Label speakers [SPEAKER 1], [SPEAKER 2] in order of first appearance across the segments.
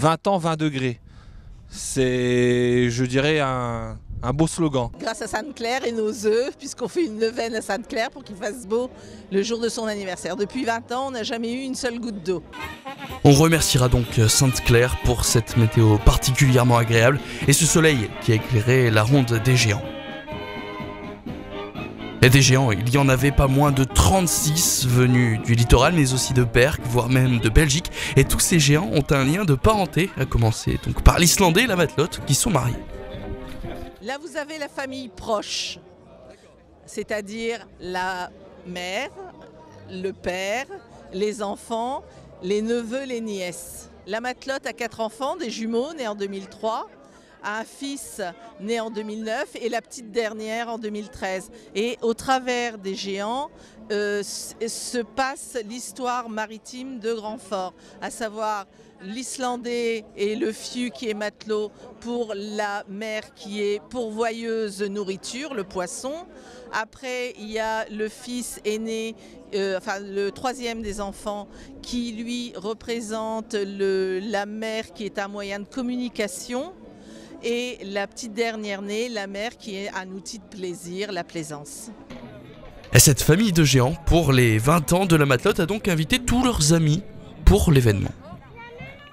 [SPEAKER 1] 20 ans, 20 degrés. C'est, je dirais, un beau slogan.
[SPEAKER 2] Grâce à Sainte-Claire et nos œufs, puisqu'on fait une neuvaine à Sainte-Claire pour qu'il fasse beau le jour de son anniversaire. Depuis 20 ans, on n'a jamais eu une seule goutte d'eau.
[SPEAKER 3] On remerciera donc Sainte-Claire pour cette météo particulièrement agréable et ce soleil qui a éclairé la ronde des géants. Et des géants, il y en avait pas moins de 36 venus du littoral, mais aussi de Berck, voire même de Belgique. Et tous ces géants ont un lien de parenté, à commencer donc par l'Islandais et la Matelote, qui sont mariés.
[SPEAKER 2] Là, vous avez la famille proche, c'est-à-dire la mère, le père, les enfants, les neveux, les nièces. La Matelote a 4 enfants, des jumeaux nés en 2003. A un fils né en 2009 et la petite dernière en 2013. Et au travers des géants se passe l'histoire maritime de Grandfort, à savoir l'Islandais et le fiu qui est matelot pour la mer qui est pourvoyeuse de nourriture, le poisson. Après, il y a le fils aîné, le troisième des enfants, qui lui représente la mer qui est un moyen de communication. Et la petite dernière née, la mer, qui est un outil de plaisir, la plaisance.
[SPEAKER 3] Et cette famille de géants, pour les 20 ans de la Matelote, a donc invité tous leurs amis pour l'événement.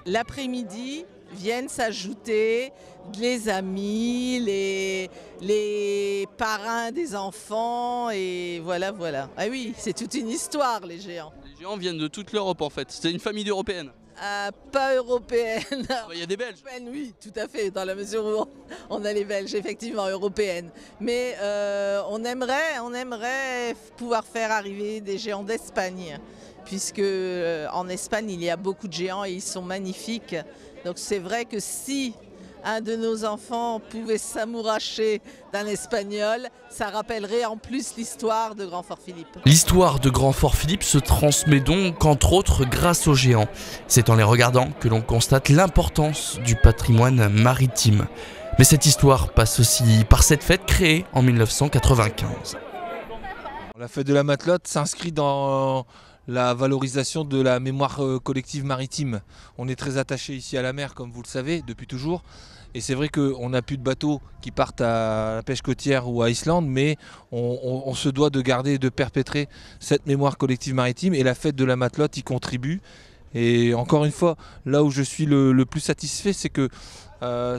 [SPEAKER 2] L'après-midi viennent s'ajouter les amis, les parrains des enfants, et voilà. Ah oui, c'est toute une histoire, les géants.
[SPEAKER 4] Les géants viennent de toute l'Europe en fait, c'est une famille d'Européennes.
[SPEAKER 2] Pas européenne.
[SPEAKER 4] Il y a des Belges.
[SPEAKER 2] Oui, tout à fait, dans la mesure où on a les Belges, effectivement, européennes. Mais on aimerait pouvoir faire arriver des géants d'Espagne, puisque en Espagne, il y a beaucoup de géants et ils sont magnifiques. Donc c'est vrai que si un de nos enfants pouvait s'amouracher d'un Espagnol, ça rappellerait en plus l'histoire de Grand-Fort-Philippe.
[SPEAKER 3] L'histoire de Grand-Fort-Philippe se transmet donc entre autres grâce aux géants. C'est en les regardant que l'on constate l'importance du patrimoine maritime. Mais cette histoire passe aussi par cette fête créée en 1995.
[SPEAKER 1] La fête de la Matelote s'inscrit dans la valorisation de la mémoire collective maritime. On est très attaché ici à la mer, comme vous le savez, depuis toujours. Et c'est vrai qu'on n'a plus de bateaux qui partent à la pêche côtière ou à Islande, mais on se doit de garder et de perpétrer cette mémoire collective maritime. Et la fête de la Matelote y contribue. Et encore une fois, là où je suis le plus satisfait, c'est que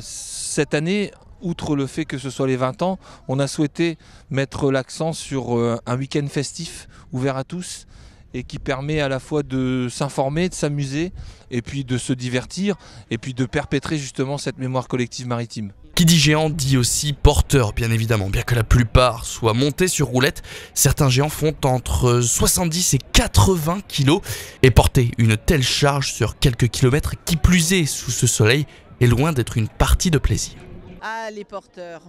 [SPEAKER 1] cette année, outre le fait que ce soit les 20 ans, on a souhaité mettre l'accent sur un week-end festif ouvert à tous, et qui permet à la fois de s'informer, de s'amuser, et puis de se divertir, et puis de perpétrer justement cette mémoire collective maritime.
[SPEAKER 3] Qui dit géant dit aussi porteur, bien évidemment. Bien que la plupart soient montés sur roulette, certains géants font entre 70 et 80 kilos, et porter une telle charge sur quelques kilomètres, qui plus est sous ce soleil, est loin d'être une partie de plaisir.
[SPEAKER 2] Ah les porteurs,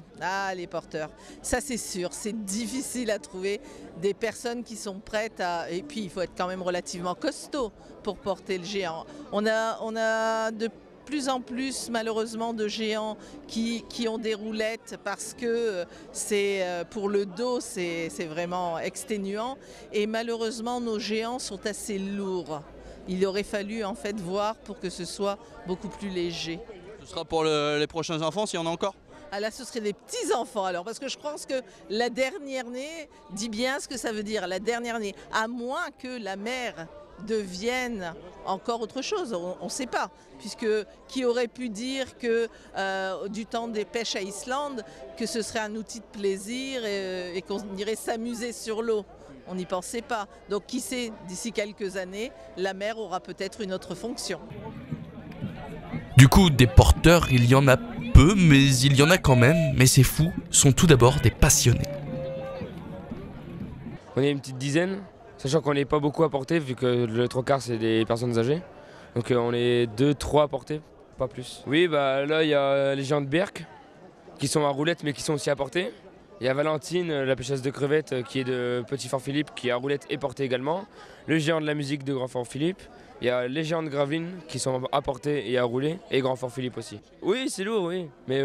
[SPEAKER 2] ça c'est sûr, c'est difficile à trouver des personnes qui sont prêtes à... Et puis il faut être quand même relativement costaud pour porter le géant. On a de plus en plus malheureusement de géants qui ont des roulettes parce que c'est pour le dos c'est vraiment exténuant et malheureusement nos géants sont assez lourds. Il aurait fallu en fait voir pour que ce soit beaucoup plus léger.
[SPEAKER 4] Ce sera pour les prochains enfants, s'il y en a encore?
[SPEAKER 2] Ah là, ce seraient des petits-enfants alors, parce que je pense que la dernière née dit bien ce que ça veut dire, la dernière née, à moins que la mère devienne encore autre chose, on ne sait pas, puisque qui aurait pu dire que du temps des pêches à Islande, que ce serait un outil de plaisir et qu'on irait s'amuser sur l'eau. On n'y pensait pas. Donc qui sait, d'ici quelques années, la mer aura peut-être une autre fonction.
[SPEAKER 3] Du coup, des porteurs, il y en a peu, mais il y en a quand même. Mais ces fous sont tout d'abord des passionnés.
[SPEAKER 5] On est une petite dizaine, sachant qu'on n'est pas beaucoup à porter, vu que le 3/4 c'est des personnes âgées. Donc on est 2-3 à porter, pas plus. Oui, bah là il y a les géants de Berck, qui sont à roulette, mais qui sont aussi à porter. Il y a Valentine, la pêcheuse de crevettes, qui est de Petit-Fort-Philippe, qui est à roulette et portée également. Le géant de la musique de Grand-Fort-Philippe. Il y a les géants de Gravelines qui sont à porter et à rouler, et Grand-Fort-Philippe aussi. Oui, c'est lourd, oui, mais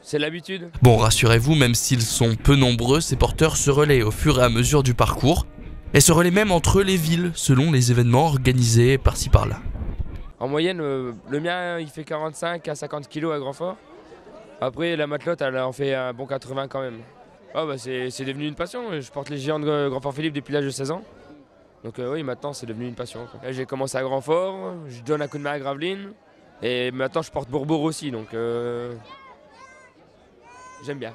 [SPEAKER 5] c'est l'habitude.
[SPEAKER 3] Bon, rassurez-vous, même s'ils sont peu nombreux, ces porteurs se relaient au fur et à mesure du parcours, et se relaient même entre les villes, selon les événements organisés par-ci par-là.
[SPEAKER 5] En moyenne, le mien, il fait 45 à 50 kg à grand fort. Après, la matelote, elle en fait un bon 80 quand même. Oh, bah, c'est devenu une passion. Je porte les géants de Grand Fort Philippe depuis l'âge de 16 ans. Donc oui, maintenant, c'est devenu une passion. J'ai commencé à Grand Fort, je donne un coup de main à Gravelines. Et maintenant, je porte Bourbourg aussi, donc j'aime bien.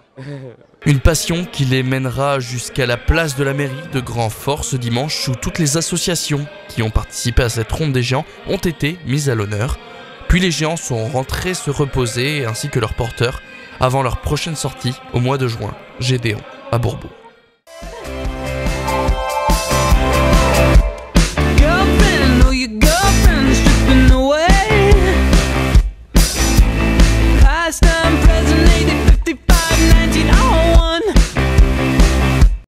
[SPEAKER 3] Une passion qui les mènera jusqu'à la place de la mairie de Grand Fort ce dimanche, où toutes les associations qui ont participé à cette ronde des géants ont été mises à l'honneur. Puis les géants sont rentrés se reposer, ainsi que leurs porteurs, avant leur prochaine sortie au mois de juin, Gédéon, à Bourbourg.